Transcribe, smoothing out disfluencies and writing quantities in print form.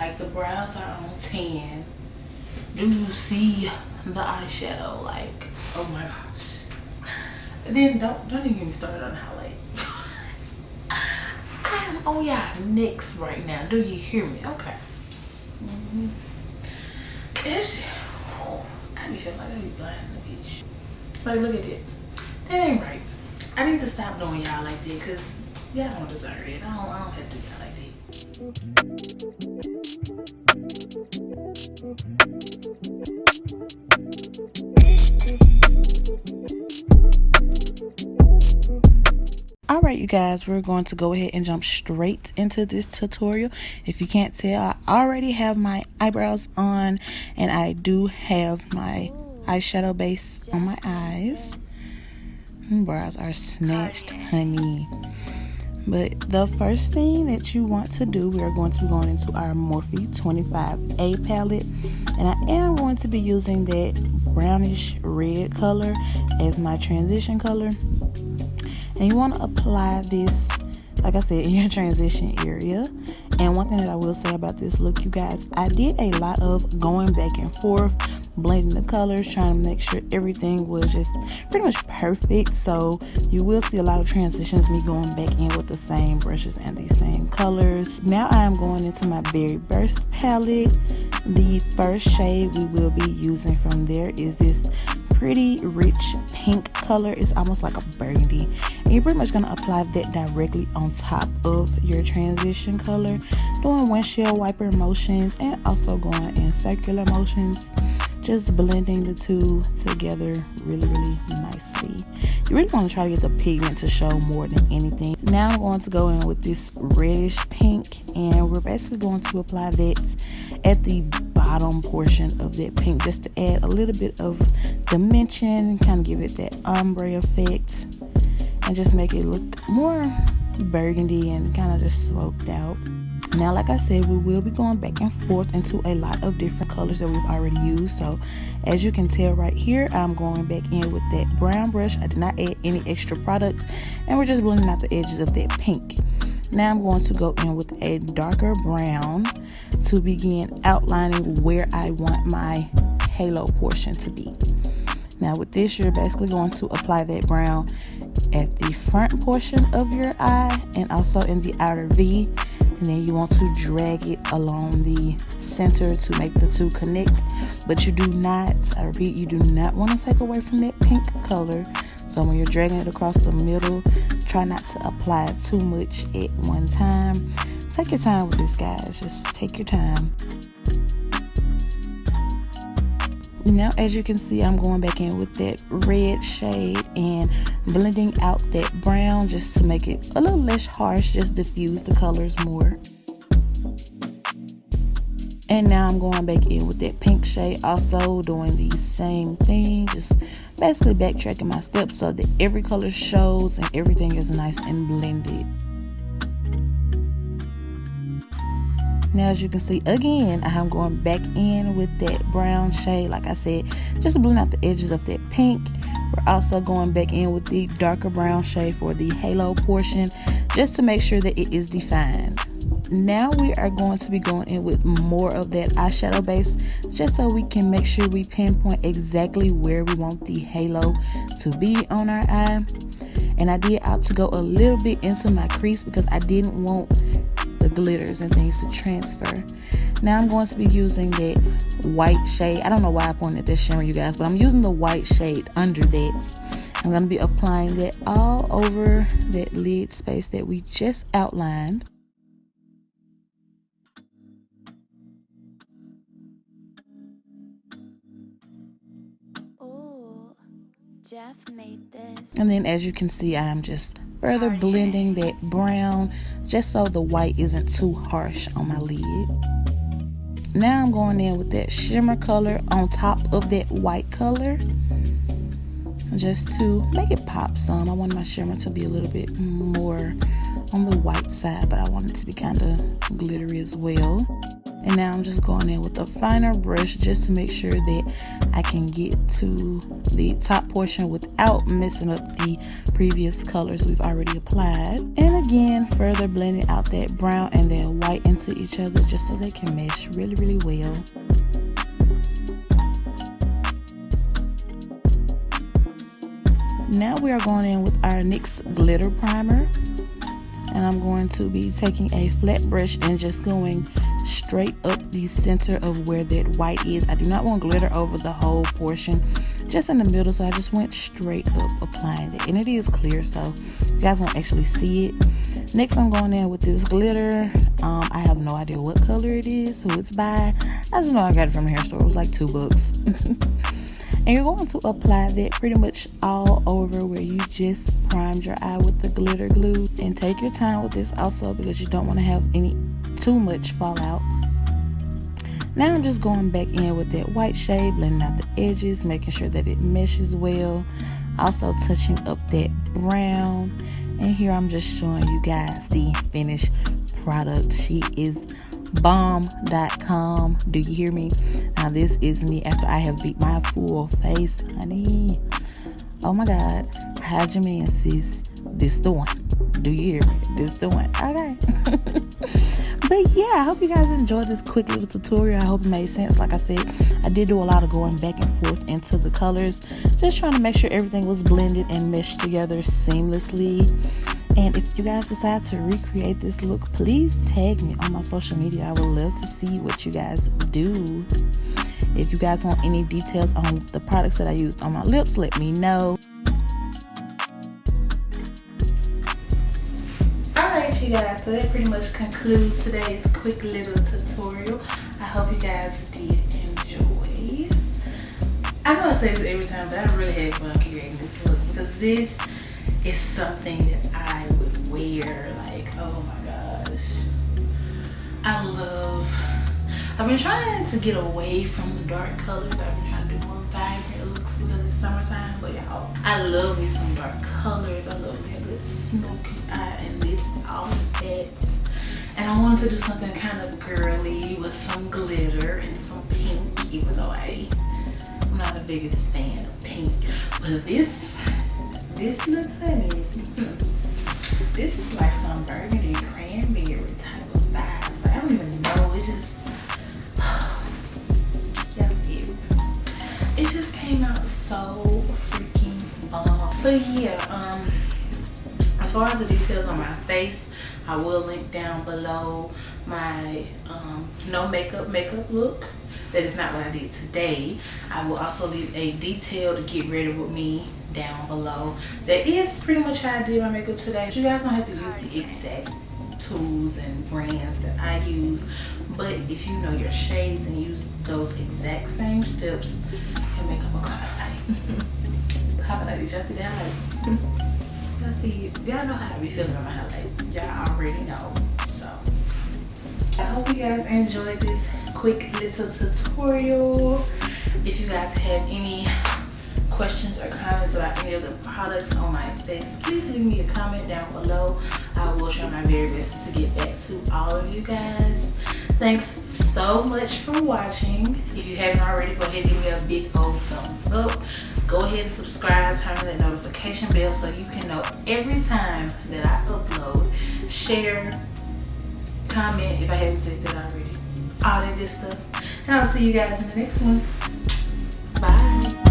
Like, the brows are on 10. Do you see the eyeshadow? Like, oh my gosh. And then don't even get me started on the highlight. I'm on y'all necks right now. Do you hear me? Okay. It's, I be feeling like I be blind in the bitch. Like, look at it. That ain't right. I need to stop doing y'all like that, because y'all don't deserve it. I don't have to do y'all like that. Alright, you guys, we're going to go ahead and jump straight into this tutorial. If you can't tell, I already have my eyebrows on, and I do have my eyeshadow base on my eyes. My brows are snatched, honey. But the first thing that you want to do, we are going to be going into our Morphe 25A palette, and I am going to be using that brownish red color as my transition color. And you want to apply this, like I said, in your transition area. And one thing that I will say about this look, you guys, I did a lot of going back and forth, blending the colors, trying to make sure everything was just pretty much perfect. So you will see a lot of transitions, me going back in with the same brushes and the same colors. Now I am going into my Berry Burst palette. The first shade we will be using from there is this pretty rich pink color. It's almost like a burgundy, and you're pretty much going to apply that directly on top of your transition color, doing windshield wiper motions and also going in circular motions, just blending the two together really nicely. You really want to try to get the pigment to show more than anything. Now I'm going to go in with this reddish pink, and we're basically going to apply that at the bottom portion of that pink, just to add a little bit of dimension, kind of give it that ombre effect, and just make it look more burgundy and kind of just smoked out. Now, like I said, we will be going back and forth into a lot of different colors that we've already used. So as you can tell right here, I'm going back in with that brown brush. I did not add any extra product, and we're just blending out the edges of that pink. Now I'm going to go in with a darker brown to begin outlining where I want my halo portion to be. Now with this, you're basically going to apply that brown at the front portion of your eye and also in the outer V. And then you want to drag it along the center to make the two connect. But you do not, I repeat, you do not want to take away from that pink color. So when you're dragging it across the middle, try not to apply too much at one time. Take your time with this, guys. Just take your time. Now, as you can see, I'm going back in with that red shade and blending out that brown just to make it a little less harsh, just diffuse the colors more. And now I'm going back in with that pink shade, also doing the same thing, just basically backtracking my steps so that every color shows and everything is nice and blended. Now, as you can see, again, I'm going back in with that brown shade. Like I said, just to blend out the edges of that pink. We're also going back in with the darker brown shade for the halo portion, just to make sure that it is defined. Now we are going to be going in with more of that eyeshadow base, just so we can make sure we pinpoint exactly where we want the halo to be on our eye. And I did opt to go a little bit into my crease because I didn't want the glitters and things to transfer. Now I'm going to be using that white shade. I don't know why I pointed at this shimmer, you guys, but I'm using the white shade under that. I'm going to be applying that all over that lid space that we just outlined. Ooh, Jeff made this. And then as you can see, I'm just further blending that brown just so the white isn't too harsh on my lid. Now I'm going in with that shimmer color on top of that white color, just to make it pop some. I want my shimmer to be a little bit more on the white side, but I want it to be kind of glittery as well. And now I'm just going in with a finer brush just to make sure that I can get to the top portion without messing up the previous colors we've already applied. And again, further blending out that brown and that white into each other just so they can mesh really, really well. Now we are going in with our NYX glitter primer, and I'm going to be taking a flat brush and just going straight up the center of where that white is. I do not want glitter over the whole portion, just in the middle, so I just went straight up applying it, and it is clear so you guys won't actually see it. Next I'm going in with this glitter. I have no idea what color it is, who it's by. I just know I got it from the hair store. It was like $2. And you're going to apply that pretty much all over where you just primed your eye with the glitter glue. And take your time with this also, because you don't want to have too much fallout. Now I'm just going back in with that white shade, blending out the edges, making sure that it meshes well. Also touching up that brown. And here I'm just showing you guys the finished product. She is bomb.com. Do you hear me? Now this is me after I have beat my full face, honey. Oh my god, how'd you mean, sis? This the one. Do you hear me? This the one. Okay. But yeah, I hope you guys enjoyed this quick little tutorial. I hope it made sense. Like I said, I did do a lot of going back and forth into the colors, just trying to make sure everything was blended and meshed together seamlessly. And if you guys decide to recreate this look, please tag me on my social media. I would love to see what you guys do. If you guys want any details on the products that I used on my lips, let me know. Alright you guys, so that pretty much concludes today's quick little tutorial. I hope you guys did enjoy. I know I say this every time, but I really had fun creating this look, because this is something that I would wear. Like, oh my gosh, I've been trying to get away from the dark colors. I've been trying to do more vibrant looks because it's summertime. But y'all, I love me some dark colors. I love me a good smoky eye, and this is all of that. And I wanted to do something kind of girly with some glitter and some pink, even though I'm not the biggest fan of pink. But this look, honey. This is like some burgundy cranberry type of vibes. Like, I don't even know. It just, y'all see it. It just came out so freaking bomb. But yeah, as far as the details on my face, I will link down below my no makeup look. That is not what I did today. I will also leave a detailed get ready with me down below. That is pretty much how I did my makeup today. But you guys don't have to use the exact tools and brands that I use, but if you know your shades and use those exact same steps, your makeup will come out like how about did y'all see that highlight? Y'all see it? Y'all know how I be feeling on my highlight. Y'all already know. So I hope you guys enjoyed this quick little tutorial. If you guys have any questions or comments about any of the products on my face, please leave me a comment down below. I will try my very best to get back to all of you guys. Thanks so much for watching. If you haven't already, go ahead and give me a big old thumbs up. Go ahead and subscribe, turn on that notification bell so you can know every time that I upload. Share, comment if I haven't said that already. All that good stuff. And I'll see you guys in the next one. Bye.